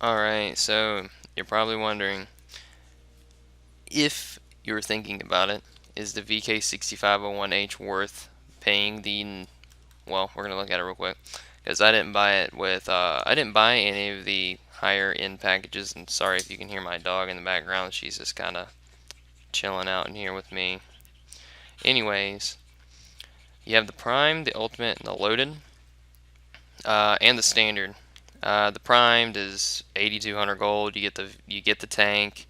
Alright, so you're probably wondering, if you're thinking about it, is the VK6501H worth paying the, well, we're going to look at it real quick, because I didn't buy it with, I didn't buy any of the higher end packages, and sorry if you can hear my dog in the background, she's just kind of chilling out in here with me. Anyways, you have the Prime, the Ultimate, and the Loaded, and the Standard. The Primed is 8,200 gold. You get the tank,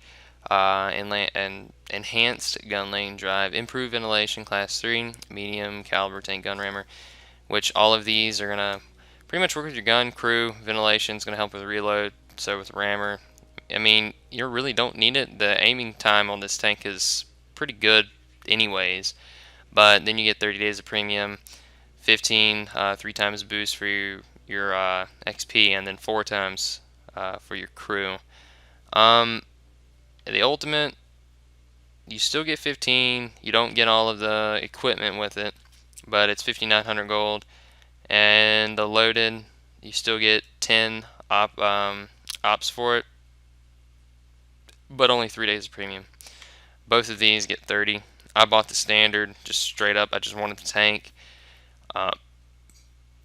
and enhanced gun lane drive, improved ventilation, class 3, medium caliber tank gun rammer, which all of these are gonna pretty much work with your gun. Crew ventilation is gonna help with reload. So with rammer, I mean, you really don't need it. The aiming time on this tank is pretty good, anyways. But then you get 30 days of premium, 15 3 times boost for your XP, and then 4 times for your crew. The ultimate, you still get 15. You don't get all of the equipment with it, but it's 5,900 gold. And the loaded, you still get 10 ops for it, but only 3 days of premium. Both of these get 30. I bought the standard just straight up. I just wanted the tank uh,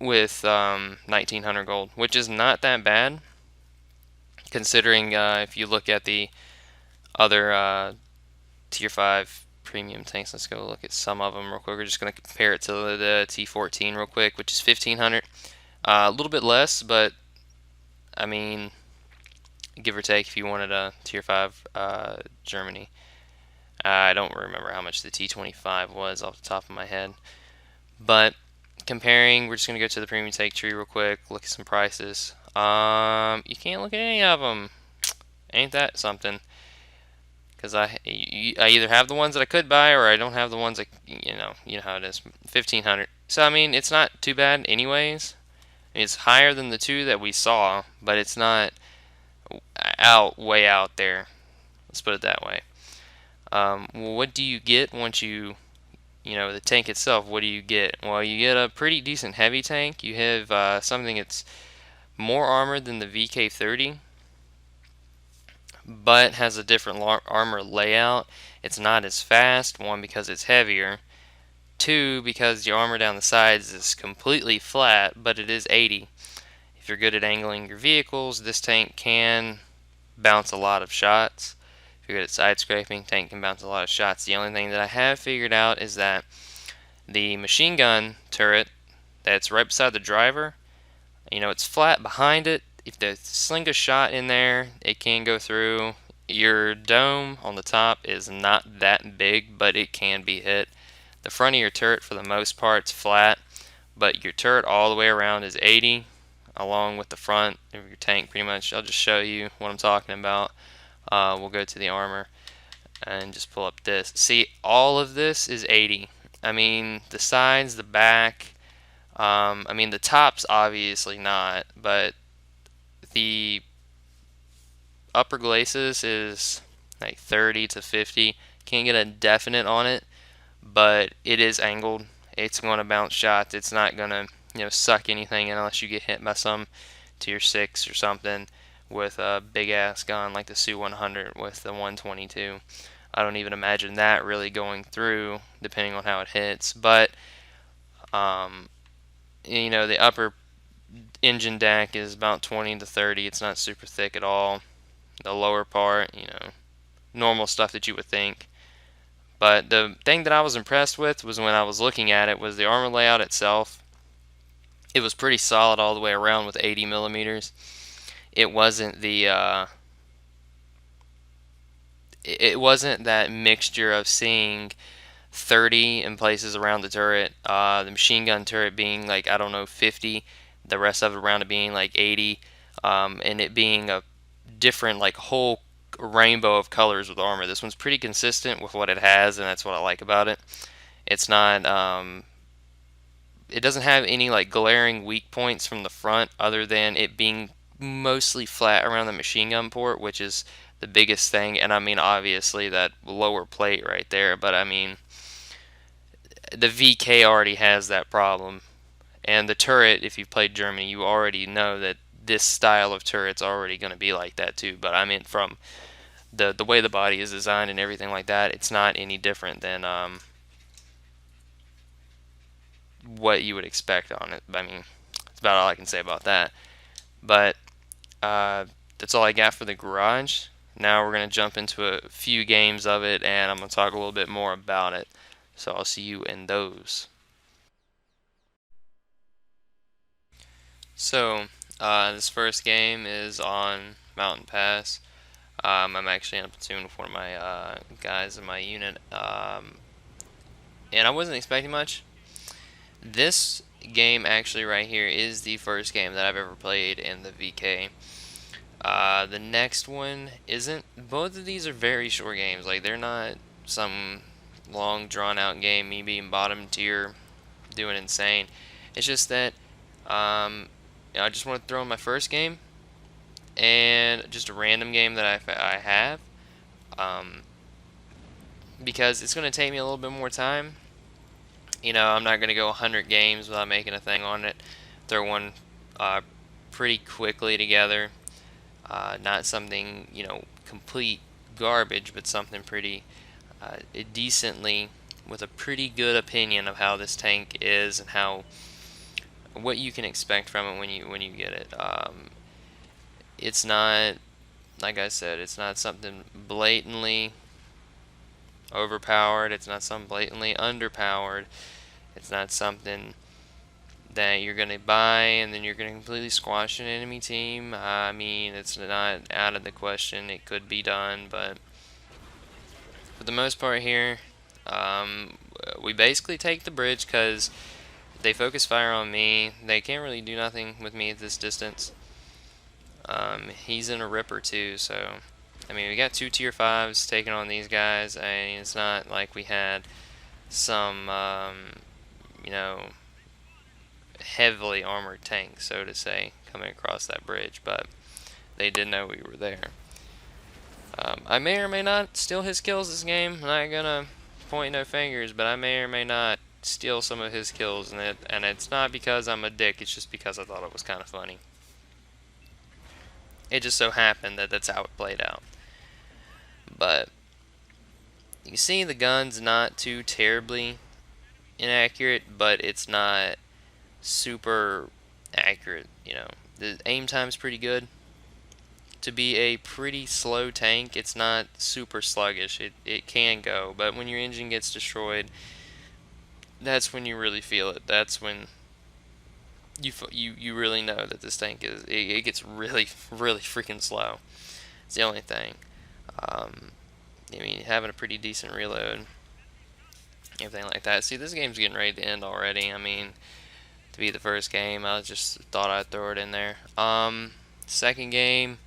with 1,900 gold, which is not that bad considering if you look at the other tier 5 premium tanks. Let's go look at some of them real quick. We're just going to compare it to the T14 real quick, which is 1,500. A little bit less, but I mean, give or take if you wanted a tier 5 Germany. I don't remember how much the T25 was off the top of my head. But comparing, we're just going to go to the premium tank tree real quick, look at some prices. You can't look at any of them. Ain't that something? Because I either have the ones that I could buy, or I don't have the ones that, you know how it is. 1,500. So I mean, it's not too bad, anyways. It's higher than the two that we saw, but it's not way out there. Let's put it that way. What do you get once the tank itself? What do you get? Well, you get a pretty decent heavy tank. You have something that's more armored than the VK30, but has a different armor layout. It's not as fast, one, because it's heavier, two, because the armor down the sides is completely flat, but it is 80. If you're good at angling your vehicles, this tank can bounce a lot of shots. If you're good at side scraping, tank can bounce a lot of shots. The only thing that I have figured out is that the machine gun turret that's right beside the driver, it's flat behind it. If they sling a shot in there, it can go through. Your dome on the top is not that big, but it can be hit. The front of your turret, for the most part, is flat, but your turret all the way around is 80, along with the front of your tank, pretty much. I'll just show you what I'm talking about. We'll go to the armor and just pull up this. See, all of this is 80. I mean, the sides, the back, I mean, the top's obviously not, but the upper glacis is like 30 to 50. Can't get a definite on it, but it is angled. It's going to bounce shots. It's not going to, suck anything in unless you get hit by some tier 6 or something with a big ass gun like the Su-100 with the 122. I don't even imagine that really going through, depending on how it hits. But the upper engine deck is about 20 to 30. It's not super thick at all. The lower part, normal stuff that you would think. But the thing that I was impressed with was when I was looking at it was the armor layout itself. It was pretty solid all the way around with 80 millimeters. It wasn't it wasn't that mixture of seeing 30 in places around the turret, the machine gun turret being like, I don't know, 50, the rest of it around it being like 80, and it being a different, like, whole rainbow of colors with armor. This one's pretty consistent with what it has, and that's what I like about it. It's not, it doesn't have any like glaring weak points from the front, other than it being mostly flat around the machine gun port, which is the biggest thing. And I mean, obviously that lower plate right there, but I mean, the VK already has that problem. And the turret, if you've played Germany, you already know that this style of turret's already going to be like that too. But I mean, from the way the body is designed and everything like that, it's not any different than what you would expect on it. I mean, that's about all I can say about that. But that's all I got for the garage. Now we're going to jump into a few games of it, and I'm going to talk a little bit more about it. So I'll see you in those. So this first game is on Mountain Pass. I'm actually in a platoon with one of my guys in my unit, and I wasn't expecting much. This game actually right here is the first game that I've ever played in the VK. The next one isn't. Both of these are very short games. Like, they're not some long drawn out game, me being bottom tier, doing insane. It's just that I just want to throw in my first game and just a random game that I have, um, because it's going to take me a little bit more time. I'm not going to go 100 games without making a thing on it. Throw one pretty quickly together. Not something, complete garbage, but something pretty decently, with a pretty good opinion of how this tank is and what you can expect from it when you get it. It's not, like I said, it's not something blatantly overpowered. It's not something blatantly underpowered. It's not something that you're going to buy and then you're going to completely squash an enemy team. I mean, it's not out of the question. It could be done, but for the most part here, we basically take the bridge because they focus fire on me. They can't really do nothing with me at this distance. He's in a ripper too, so I mean, we got 2 tier 5s taking on these guys. I mean, it's not like we had some, heavily armored tank, so to say, coming across that bridge, but they did know we were there. I may or may not steal his kills this game. I'm not gonna point no fingers, but I may or may not steal some of his kills, and it's not because I'm a dick. It's just because I thought it was kind of funny. It just so happened that that's how it played out. But you see, the gun's not too terribly inaccurate, but it's not super accurate. The aim time's pretty good. To be a pretty slow tank, it's not super sluggish. It can go, but when your engine gets destroyed, that's when you really feel it. That's when you really know that this tank it gets really really freaking slow. It's the only thing. I mean, having a pretty decent reload, everything like that. See, this game's getting ready to end already. I mean, to be the first game, I just thought I'd throw it in there. Second game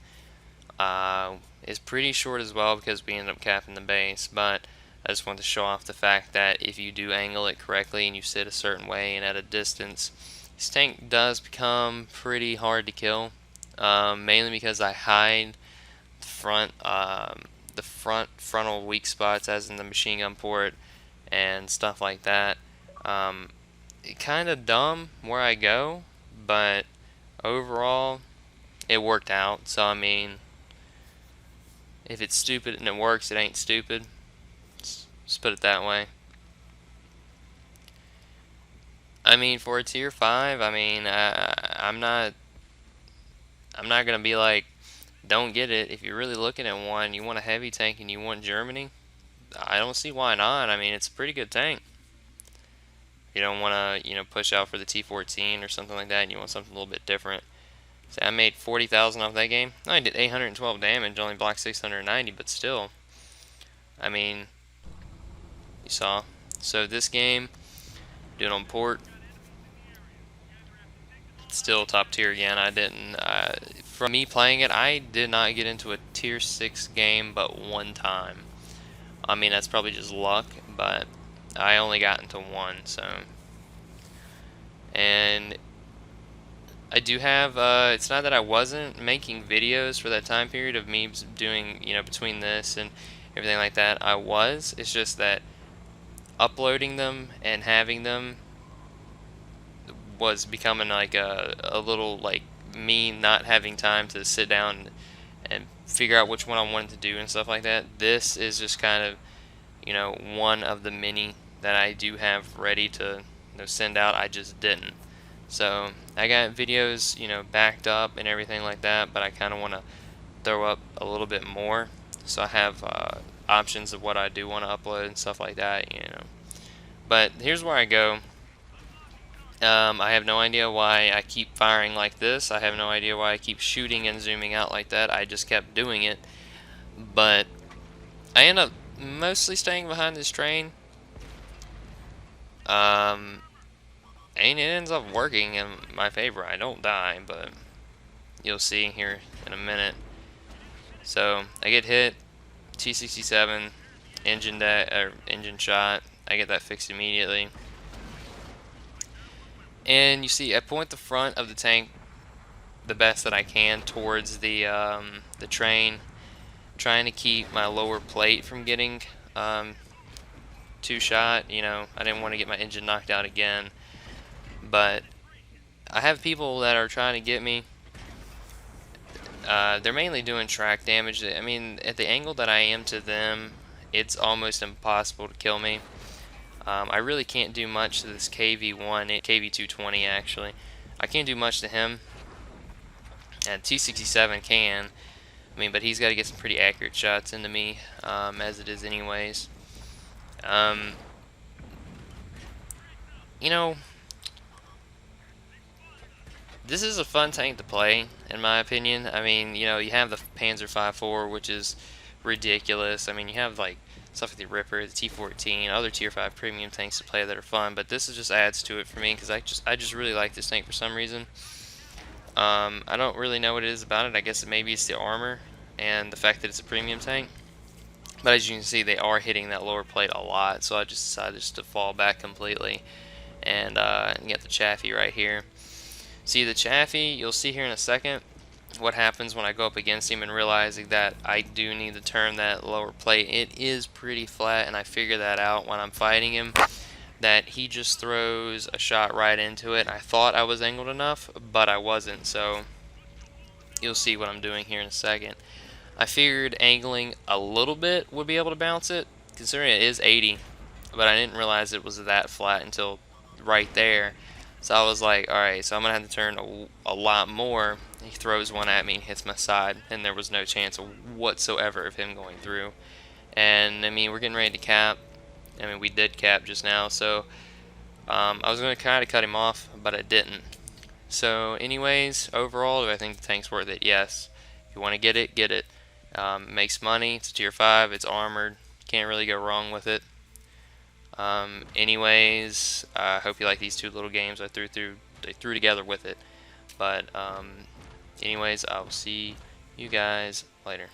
is pretty short as well because we ended up capping the base, but I just want to show off the fact that if you do angle it correctly and you sit a certain way and at a distance, this tank does become pretty hard to kill, mainly because I hide the frontal weak spots, as in the machine gun port and stuff like that. Kind of dumb where I go, but overall it worked out. So I mean, if it's stupid and it works, it ain't stupid. Just put it that way. I mean, for a tier 5, I mean, I'm not gonna be like, don't get it. If you're really looking at one, you want a heavy tank and you want Germany, I don't see why not. I mean, it's a pretty good tank. You don't want to, push out for the T14 or something like that, and you want something a little bit different. So I made 40,000 off that game. I did 812 damage, only blocked 690, but still, I mean, you saw. So this game, doing on port, still top tier again. I didn't, from me playing it, I did not get into a tier 6 game but one time. I mean, that's probably just luck, but I only got into one, so. And I do have, it's not that I wasn't making videos for that time period of me doing, between this and everything like that. I was. It's just that uploading them and having them was becoming like a little like me not having time to sit down and figure out which one I wanted to do and stuff like that. This is just kind of, one of the many that I do have ready to send out. I just didn't. So I got videos, backed up and everything like that, but I kind of want to throw up a little bit more. So I have options of what I do want to upload and stuff like that. But here's where I go. I have no idea why I keep firing like this. I have no idea why I keep shooting and zooming out like that. I just kept doing it. But I end up mostly staying behind this train. And it ends up working in my favor. I don't die, but you'll see here in a minute. So I get hit, T-67, engine shot. I get that fixed immediately. And you see, I point the front of the tank the best that I can towards the train, trying to keep my lower plate from getting two shot. I didn't want to get my engine knocked out again. But I have people that are trying to get me. They're mainly doing track damage. I mean, at the angle that I am to them, it's almost impossible to kill me. I really can't do much to this KV1, KV220 actually. I can't do much to him. And T-67 can. I mean, but he's got to get some pretty accurate shots into me, as it is anyways. This is a fun tank to play, in my opinion. I mean, you have the Panzer 5.4, which is ridiculous. I mean, you have like stuff like the Ripper, the T-14, other Tier 5 premium tanks to play that are fun, but this just adds to it for me because I just really like this tank for some reason. I don't really know what it is about it. I guess maybe it's the armor and the fact that it's a premium tank. But as you can see, they are hitting that lower plate a lot, so I just decided just to fall back completely and get the Chaffee right here. See the Chaffee, you'll see here in a second what happens when I go up against him and realizing that I do need to turn that lower plate. It is pretty flat, and I figure that out when I'm fighting him, that he just throws a shot right into it. I thought I was angled enough, but I wasn't, so you'll see what I'm doing here in a second. I figured angling a little bit would be able to bounce it, considering it is 80, but I didn't realize it was that flat until right there. So I was like, alright, so I'm going to have to turn a lot more. He throws one at me and hits my side, and there was no chance whatsoever of him going through. And, I mean, we're getting ready to cap. I mean, we did cap just now, so I was going to kind of cut him off, but I didn't. So, anyways, overall, do I think the tank's worth it? Yes. If you want to get it, get it. Makes money. It's a Tier 5. It's armored. Can't really go wrong with it. Anyways, I hope you like these two little games I threw together with it. But anyways, I will see you guys later.